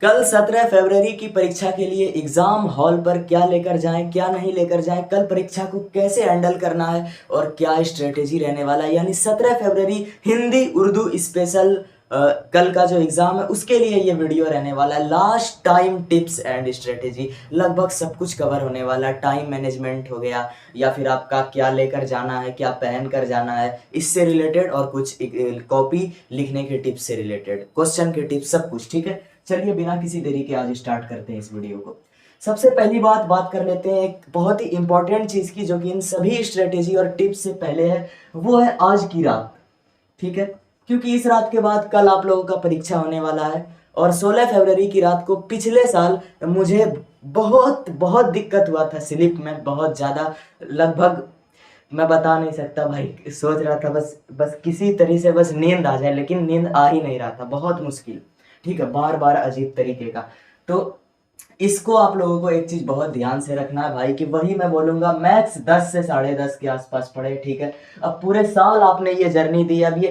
कल 17 फरवरी की परीक्षा के लिए एग्जाम हॉल पर क्या लेकर जाएं, क्या नहीं लेकर जाएं, कल परीक्षा को कैसे हैंडल करना है और क्या स्ट्रेटेजी रहने वाला है। यानी 17 फरवरी हिंदी उर्दू स्पेशल कल का जो एग्जाम है उसके लिए ये वीडियो रहने वाला है। Last time tips and strategy, लगभग सब कुछ कवर होने वाला है। टाइम मैनेजमेंट हो गया, या फिर आपका क्या लेकर जाना है, क्या पहन कर जाना है, इससे रिलेटेड, और कुछ कॉपी लिखने के टिप्स से रिलेटेड, क्वेश्चन के टिप्स, सब कुछ। ठीक है, चलिए बिना किसी देरी के आज स्टार्ट करते हैं इस वीडियो को। सबसे पहली बात कर लेते हैं एक बहुत ही इंपॉर्टेंट चीज की, जो कि इन सभी स्ट्रेटेजी और टिप्स से पहले है, वो है आज की रात। ठीक है, क्योंकि इस रात के बाद कल आप लोगों का परीक्षा होने वाला है। और 16 फरवरी की रात को पिछले साल मुझे बहुत बहुत दिक्कत हुआ था स्लीप में, बहुत ज़्यादा, लगभग मैं बता नहीं सकता भाई। सोच रहा था बस बस किसी तरह से बस नींद आ जाए, लेकिन नींद आ ही नहीं रहा था, बहुत मुश्किल। ठीक है, बार बार अजीब तरीके का। तो इसको आप लोगों को एक चीज बहुत ध्यान से रखना है भाई, कि वही मैं बोलूंगा, मैक्स 10 से 10:30 के आसपास पढ़े। ठीक है, अब पूरे साल आपने ये जर्नी दी, अब ये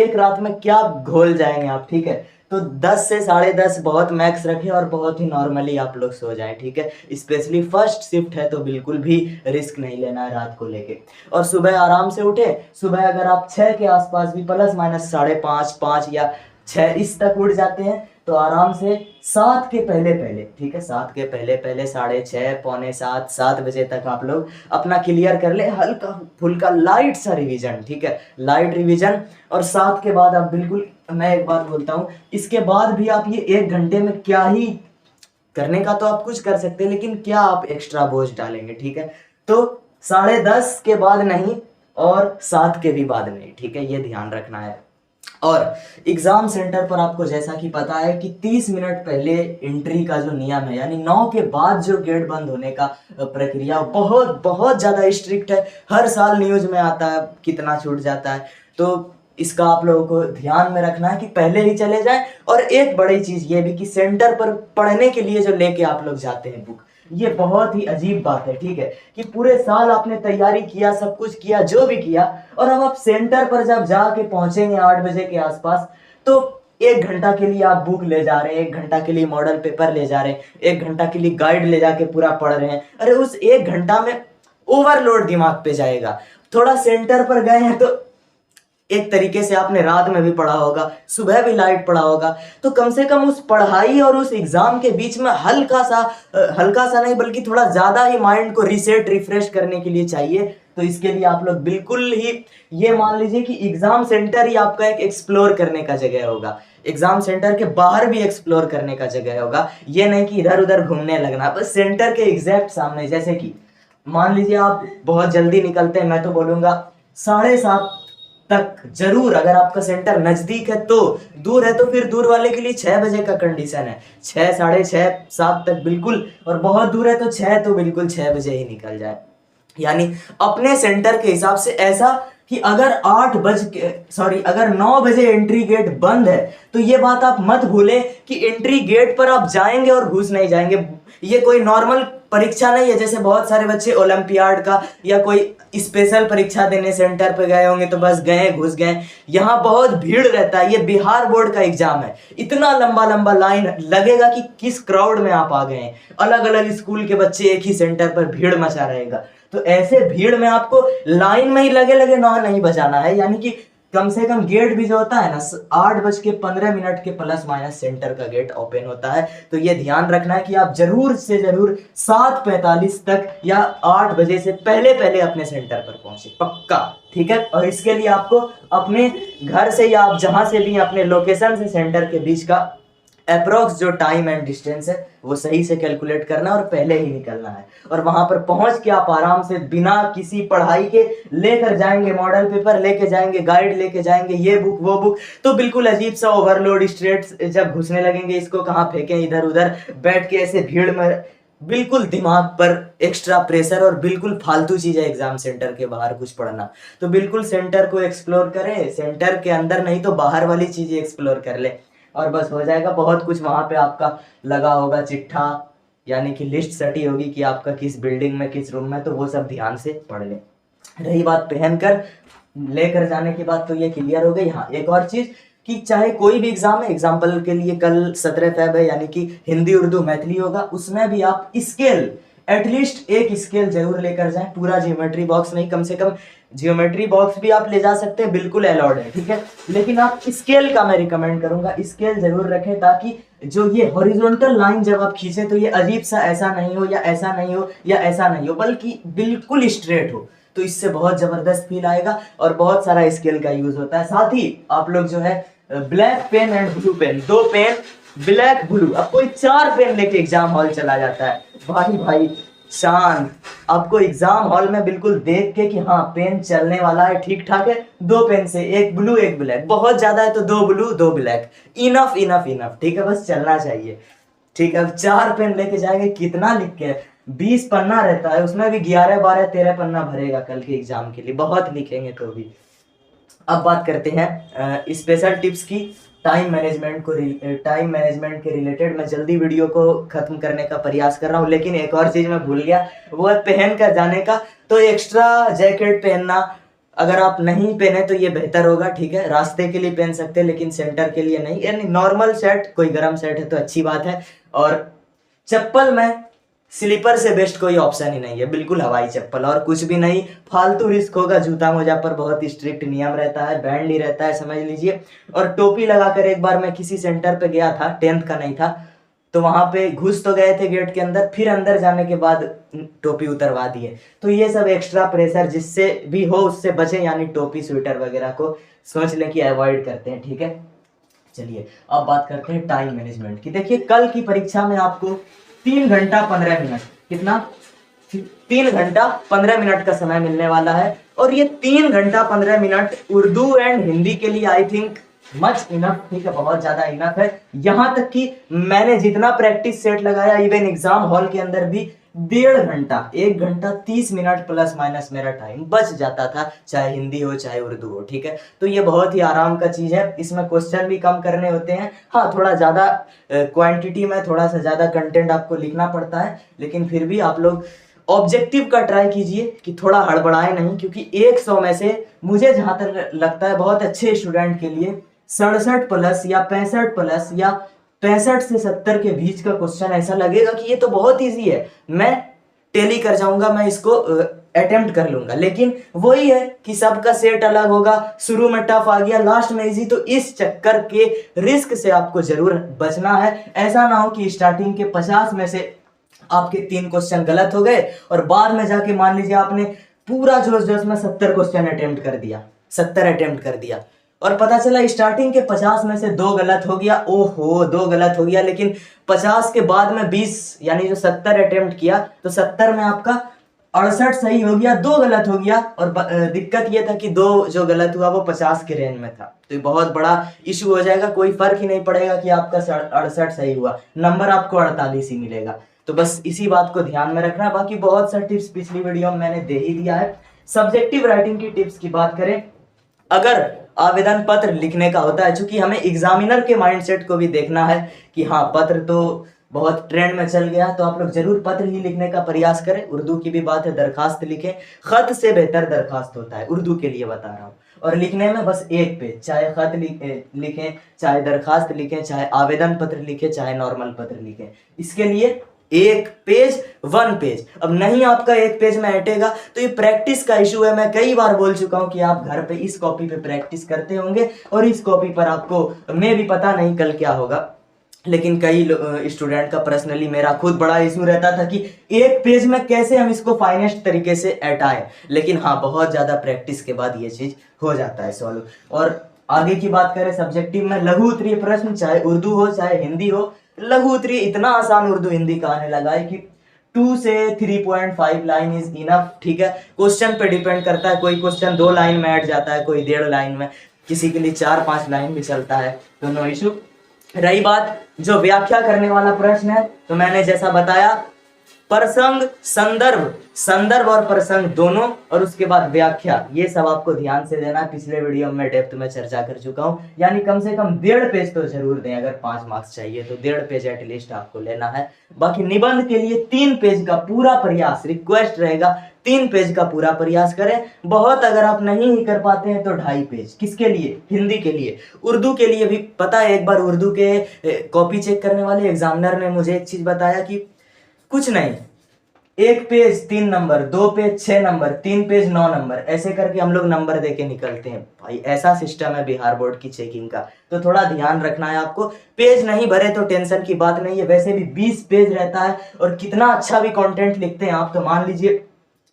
एक रात में क्या घोल जाएंगे आप। ठीक है, तो 10 से 10:30 बहुत मैक्स रखें और बहुत ही नॉर्मली आप लोग सो जाएं। ठीक है, स्पेशली फर्स्ट शिफ्ट है तो बिल्कुल भी रिस्क नहीं लेना है रात को लेके। और सुबह आराम से उठे। सुबह अगर आप 6 के आसपास भी प्लस माइनस 5:30 5 या 6 इस तक उठ जाते हैं तो आराम से 7 के पहले पहले, ठीक है, 7 के पहले पहले 6:30 पौने 7 7 बजे तक आप लोग अपना क्लियर कर ले, हल्का फुल्का लाइट सा रिवीजन। ठीक है, लाइट रिवीजन। और 7 के बाद आप बिल्कुल, मैं एक बात बोलता हूँ, इसके बाद भी आप ये 1 घंटे में क्या ही करने का तो आप कुछ कर सकते हैं, लेकिन क्या आप एक्स्ट्रा बोझ डालेंगे। ठीक है, तो 10:30 के बाद नहीं और 7 के भी बाद नहीं। ठीक है, ये ध्यान रखना है। और एग्जाम सेंटर पर आपको जैसा कि पता है कि 30 मिनट पहले एंट्री का जो नियम है, यानी 9 के बाद जो गेट बंद होने का प्रक्रिया, बहुत बहुत ज्यादा स्ट्रिक्ट है। हर साल न्यूज में आता है कितना छूट जाता है। तो इसका आप लोगों को ध्यान में रखना है कि पहले ही चले जाएं। और एक बड़ी चीज ये भी कि सेंटर पर पढ़ने के लिए जो लेके आप लोग जाते हैं बुक, ये बहुत ही अजीब बात है। ठीक है, कि पूरे साल आपने तैयारी किया, सब कुछ किया, जो भी किया, और अब आप सेंटर पर जब जाके पहुंचेंगे 8 बजे के आसपास, तो 1 घंटा के लिए आप बुक ले जा रहे हैं, 1 घंटा के लिए मॉडल पेपर ले जा रहे हैं, 1 घंटा के लिए गाइड ले जाके पूरा पढ़ रहे हैं। अरे उस 1 घंटा में ओवरलोड दिमाग पे जाएगा। थोड़ा सेंटर पर गए हैं तो एक तरीके से आपने रात में भी पढ़ा होगा, सुबह भी लाइट पढ़ा होगा, तो कम से कम उस पढ़ाई और उस एग्जाम के बीच में हल्का सा नहीं बल्कि थोड़ा ज्यादा ही माइंड को रिसेट रिफ्रेश करने के लिए चाहिए। तो इसके लिए आप लोग बिल्कुल ही ये मान लीजिए कि एग्जाम सेंटर ही आपका एक एक्सप्लोर करने का जगह होगा। एग्जाम सेंटर के बाहर भी एक्सप्लोर करने का जगह होगा, ये नहीं कि इधर उधर घूमने लगना, बस सेंटर के एग्जैक्ट सामने। जैसे कि मान लीजिए आप बहुत जल्दी निकलते हैं, मैं तो बोलूंगा 7:30 तक जरूर, अगर आपका सेंटर नजदीक है तो, दूर है तो फिर दूर वाले के लिए 6 बजे का कंडीशन है। 6 6:30 7 तक बिल्कुल, और बहुत दूर है तो 6 तो बिल्कुल 6 बजे ही निकल जाए। यानी अपने सेंटर के हिसाब से ऐसा कि अगर 9 बजे एंट्री गेट बंद है, तो ये बात आप मत भूलें कि एंट्री गेट पर आप जाएंगे और घुस नहीं जाएंगे। ये कोई नॉर्मल परीक्षा नहीं है, जैसे बहुत सारे बच्चे ओलंपियाड का या कोई स्पेशल परीक्षा देने सेंटर पे गए होंगे तो बस गए घुस गए। यहाँ बहुत भीड़ रहता है, ये बिहार बोर्ड का एग्जाम है, इतना लंबा लंबा लाइन लगेगा कि किस क्राउड में आप आ गए हैं। अलग अलग स्कूल के बच्चे एक ही सेंटर पर, भीड़ मचा रहेगा। तो ऐसे भीड़ में आपको लाइन में ही लगे लगे ना नहीं बजाना है। यानी कि कम से कम गेट भी जो होता है ना, 8:15 के प्लस माइनस सेंटर का गेट ओपन होता है। तो ये ध्यान रखना है कि आप जरूर से जरूर 7:45 तक या 8 बजे से पहले पहले अपने सेंटर पर पहुंचे, पक्का। ठीक है, और इसके लिए आपको अपने घर से या आप जहां से भी अपने लोकेशन से सेंटर के बीच का अप्रोक्स जो टाइम एंड डिस्टेंस है वो सही से कैलकुलेट करना और पहले ही निकलना है। और वहां पर पहुंच के आप आराम से बिना किसी पढ़ाई के लेकर जाएंगे, मॉडल पेपर लेके जाएंगे, गाइड लेके जाएंगे, ये बुक वो बुक, तो बिल्कुल अजीब सा ओवरलोड स्ट्रेट जब घुसने लगेंगे, इसको कहाँ फेंकें, इधर उधर बैठ के ऐसे भीड़ में, बिल्कुल दिमाग पर एक्स्ट्रा प्रेशर और बिल्कुल फालतू चीज है एग्जाम सेंटर के बाहर कुछ पढ़ना। तो बिल्कुल सेंटर को एक्सप्लोर करें, सेंटर के अंदर नहीं तो बाहर वाली चीजें एक्सप्लोर कर ले, और बस हो जाएगा। बहुत कुछ वहां पे आपका लगा होगा चिट्ठा, यानी कि लिस्ट सटी होगी कि आपका किस बिल्डिंग में किस रूम में, तो वो सब ध्यान से पढ़ ले। रही बात पहनकर लेकर जाने की बात, तो ये क्लियर हो गई। हाँ, एक और चीज कि चाहे कोई भी एग्जाम है, एग्जाम्पल के लिए कल 17 फेब है यानी कि हिंदी उर्दू मैथिली होगा, उसमें भी आप स्केल एटलीस्ट एक स्केल जरूर लेकर जाएं। पूरा ज्योमेट्री बॉक्स नहीं, कम से कम ज्योमेट्री बॉक्स भी आप ले जा सकते हैं, बिल्कुल अलाउड है, ठीक है। लेकिन आप स्केल का मैं रिकमेंड करूंगा, स्केल जरूर रखें ताकि जो ये हॉरिजॉन्टल लाइन जब आप खींचे तो ये अजीब सा ऐसा नहीं हो या ऐसा नहीं हो या ऐसा नहीं हो, बल्कि बिल्कुल स्ट्रेट हो, तो इससे बहुत जबरदस्त फील आएगा और बहुत सारा स्केल का यूज होता है। साथ ही आप लोग जो है black pen and blue pen, 2 pen black blue, अब कोई 4 पेन लेके एग्जाम हॉल चला जाता है, भाई शान, आपको एग्जाम हॉल में बिल्कुल देख के कि हाँ पेन चलने वाला है, ठीक ठाक है, 2 पेन से, एक ब्लू एक ब्लैक, बहुत ज्यादा है तो 2 blue 2 black, enough enough enough, ठीक है, बस चलना चाहिए, ठीक है। अब 4 पेन लेके जाएंगे, कितना लिख के, 20 पन्ना रहता है, उसमें भी 11 12 13 पन्ना भरेगा कल के एग्जाम के लिए, बहुत लिखेंगे तो भी। अब बात करते हैं स्पेशल टिप्स की, टाइम मैनेजमेंट के रिलेटेड। मैं जल्दी वीडियो को खत्म करने का प्रयास कर रहा हूँ, लेकिन एक और चीज मैं भूल गया, वो है पहन कर जाने का। तो एक्स्ट्रा जैकेट पहनना, अगर आप नहीं पहने तो ये बेहतर होगा, ठीक है। रास्ते के लिए पहन सकते हैं लेकिन सेंटर के लिए नहीं, यानी नॉर्मल सेट, कोई गर्म सेट है तो अच्छी बात है। और चप्पल में स्लीपर से बेस्ट कोई ऑप्शन ही नहीं है, बिल्कुल हवाई चप्पल, और कुछ भी नहीं, फालतू रिस्क होगा। जूता मोजा पर बहुत स्ट्रिक्ट नियम रहता है, बैंड ही रहता है, समझ लीजिए। और टोपी लगाकर, एक बार मैं किसी सेंटर पे गया था, 10th का नहीं था, तो वहां पे घुस तो गए थे गेट के अंदर, फिर अंदर जाने के बाद टोपी उतरवा दिए। तो ये सब एक्स्ट्रा प्रेशर जिससे भी हो उससे बचें, यानी टोपी स्वेटर वगैरह को सोच लें कि अवॉइड करते हैं, ठीक है। चलिए अब बात करते हैं टाइम मैनेजमेंट की। देखिए कल की परीक्षा में आपको 3 घंटा 15 मिनट, कितना, 3 घंटा 15 मिनट का समय मिलने वाला है, और ये 3 घंटा 15 मिनट उर्दू एंड हिंदी के लिए आई थिंक मच इनफ, ठीक है, बहुत ज्यादा इनफ है। यहां तक कि मैंने जितना प्रैक्टिस सेट लगाया, इवन एग्जाम हॉल के अंदर भी 1.5 घंटा, 1 घंटा 30 मिनट प्लस माइनस मेरा टाइम बच जाता था, चाहे हिंदी हो चाहे उर्दू हो, ठीक है। तो ये बहुत ही आराम का चीज है, इसमें क्वेश्चन भी कम करने होते हैं, हाँ थोड़ा ज्यादा क्वांटिटी में थोड़ा सा ज्यादा कंटेंट आपको लिखना पड़ता है, लेकिन फिर भी आप लोग ऑब्जेक्टिव का ट्राई कीजिए कि थोड़ा हड़बड़ाए नहीं, क्योंकि 100 में से मुझे जहां तक लगता है बहुत अच्छे स्टूडेंट के लिए 67 प्लस या 65 प्लस या 65 से 70 के बीच का क्वेश्चन ऐसा लगेगा कि ये तो बहुत इजी है, मैं टेली कर जाऊंगा, मैं इसको अटेम्प्ट कर लूंगा। लेकिन वही है कि सबका सेट अलग होगा, शुरू में टफ आ गया, लास्ट में इजी, तो इस चक्कर के रिस्क से आपको जरूर बचना है। ऐसा ना हो कि स्टार्टिंग के 50 में से आपके 3 क्वेश्चन गलत हो गए और बाद में जाके मान लीजिए आपने पूरा जोश जोश में 70 क्वेश्चन अटेम्प्ट कर दिया, 70 अटेम्प्ट कर दिया, और पता चला स्टार्टिंग के 50 में से 2 गलत हो गया, ओहो 2 गलत हो गया, लेकिन 50 के बाद में 20, यानी जो 70 अटेम्प्ट किया तो 70 में आपका 68 सही हो गया, 2 गलत हो गया। और दिक्कत ये था कि 2 जो गलत हुआ वो 50 के रेंज में था, तो ये बहुत बड़ा इशू हो जाएगा। कोई फर्क ही नहीं पड़ेगा कि आपका 68 सही हुआ, नंबर आपको 48 ही मिलेगा। तो बस इसी बात को ध्यान में रखना। बाकी बहुत सा टिप्स पिछली वीडियो में मैंने दे ही दिया है। सब्जेक्टिव राइटिंग की टिप्स की बात करें, अगर आवेदन पत्र लिखने का होता है, चूंकि हमें एग्जामिनर के माइंडसेट को भी देखना है कि हाँ पत्र तो बहुत ट्रेंड में चल गया, तो आप लोग जरूर पत्र ही लिखने का प्रयास करें। उर्दू की भी बात है, दरखास्त लिखें, खत से बेहतर दरखास्त होता है, उर्दू के लिए बता रहा हूँ। और लिखने में बस 1 पेज, चाहे खत लिखें, चाहे दरखास्त लिखें, चाहे आवेदन पत्र लिखें, चाहे नॉर्मल पत्र लिखें, इसके लिए 1 पेज 1 पेज। अब नहीं आपका 1 पेज में हटेगा तो ये प्रैक्टिस का इशू है। मैं कई बार बोल चुका हूं कि आप घर पे इस कॉपी पे प्रैक्टिस करते होंगे और इस कॉपी पर आपको, मैं भी पता नहीं कल क्या होगा, लेकिन कई स्टूडेंट का पर्सनली मेरा खुद बड़ा इशू रहता था कि 1 पेज में कैसे हम इसको फाइनेस्ट तरीके से हटाएं। लेकिन हाँ बहुत ज्यादा प्रैक्टिस के बाद ये चीज हो जाता है सॉल्व। और आगे की बात करें सब्जेक्टिव में, लघु उत्तरीय प्रश्न चाहे उर्दू हो चाहे हिंदी हो, लघु उत्तरीय इतना आसान उर्दू हिंदी का आने लगा है कि 2 से 3.5 लाइन इज इनफ, ठीक है। क्वेश्चन पे डिपेंड करता है, कोई क्वेश्चन 2 लाइन में हट जाता है, कोई 1.5 लाइन में, किसी के लिए 4-5 लाइन भी चलता है, तो नो इशू। रही बात जो व्याख्या करने वाला प्रश्न है, तो मैंने जैसा बताया प्रसंग, संदर्भ, संदर्भ और प्रसंग दोनों, और उसके बाद व्याख्या, ये सब आपको ध्यान से देना है। पिछले वीडियो में डेप्थ में चर्चा कर चुका हूं। यानी कम से कम 1.5 पेज तो जरूर दें, अगर 5 मार्क्स चाहिए तो 1.5 पेज एटलीस्ट आपको लेना है। बाकी निबंध के लिए 3 पेज का पूरा प्रयास, रिक्वेस्ट रहेगा 3 पेज का पूरा प्रयास करें। बहुत अगर आप नहीं ही कर पाते हैं तो 2.5 पेज। किसके लिए? हिंदी के लिए। उर्दू के लिए भी पता है, एक बार उर्दू के कॉपी चेक करने वाले एग्जामिनर ने मुझे एक चीज बताया कि कुछ नहीं, 1 page 3 number, 2 page 6 number, 3 page 9 number, ऐसे करके हम लोग नंबर देके निकलते हैं। भाई ऐसा सिस्टम है बिहार बोर्ड की चेकिंग का, तो थोड़ा ध्यान रखना है आपको। पेज नहीं भरे तो टेंशन की बात नहीं है, वैसे भी 20 पेज रहता है, और कितना अच्छा भी कंटेंट लिखते हैं आप। तो मान लीजिए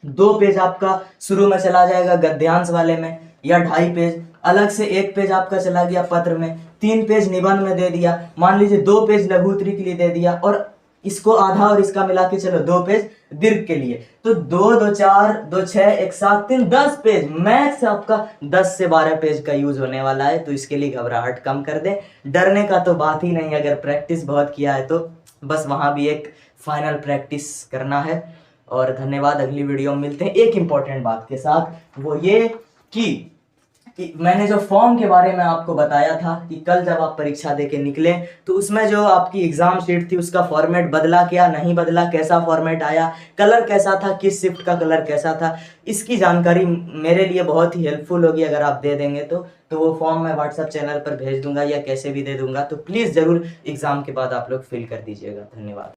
2 पेज आपका शुरू में चला जाएगा गद्यांश वाले में, या 2.5 पेज, अलग से 1 पेज आपका चला गया पत्र में, 3 पेज निबंध में दे दिया, मान लीजिए 2 पेज लघु उत्तरी के लिए दे दिया, और इसको आधा और इसका मिला के चलो 2 पेज दीर्घ के लिए। तो 2 2 4 2 6 1 7 3 10 पेज, मैक्स आपका 10 से 12 पेज का यूज होने वाला है। तो इसके लिए घबराहट कम कर दें, डरने का तो बात ही नहीं। अगर प्रैक्टिस बहुत किया है तो बस वहां भी एक फाइनल प्रैक्टिस करना है। और धन्यवाद, अगली वीडियो में मिलते हैं एक इंपॉर्टेंट बात के साथ, वो ये कि मैंने जो फॉर्म के बारे में आपको बताया था कि कल जब आप परीक्षा देके निकले तो उसमें जो आपकी एग्जाम शीट थी उसका फॉर्मेट बदला क्या, नहीं बदला, कैसा फॉर्मेट आया, कलर कैसा था, किस शिफ्ट का कलर कैसा था, इसकी जानकारी मेरे लिए बहुत ही हेल्पफुल होगी अगर आप दे देंगे तो वो फॉर्म मैं व्हाट्सएप चैनल पर भेज दूंगा या कैसे भी दे दूंगा। तो प्लीज़ ज़रूर एग्जाम के बाद आप लोग फिल कर दीजिएगा। धन्यवाद।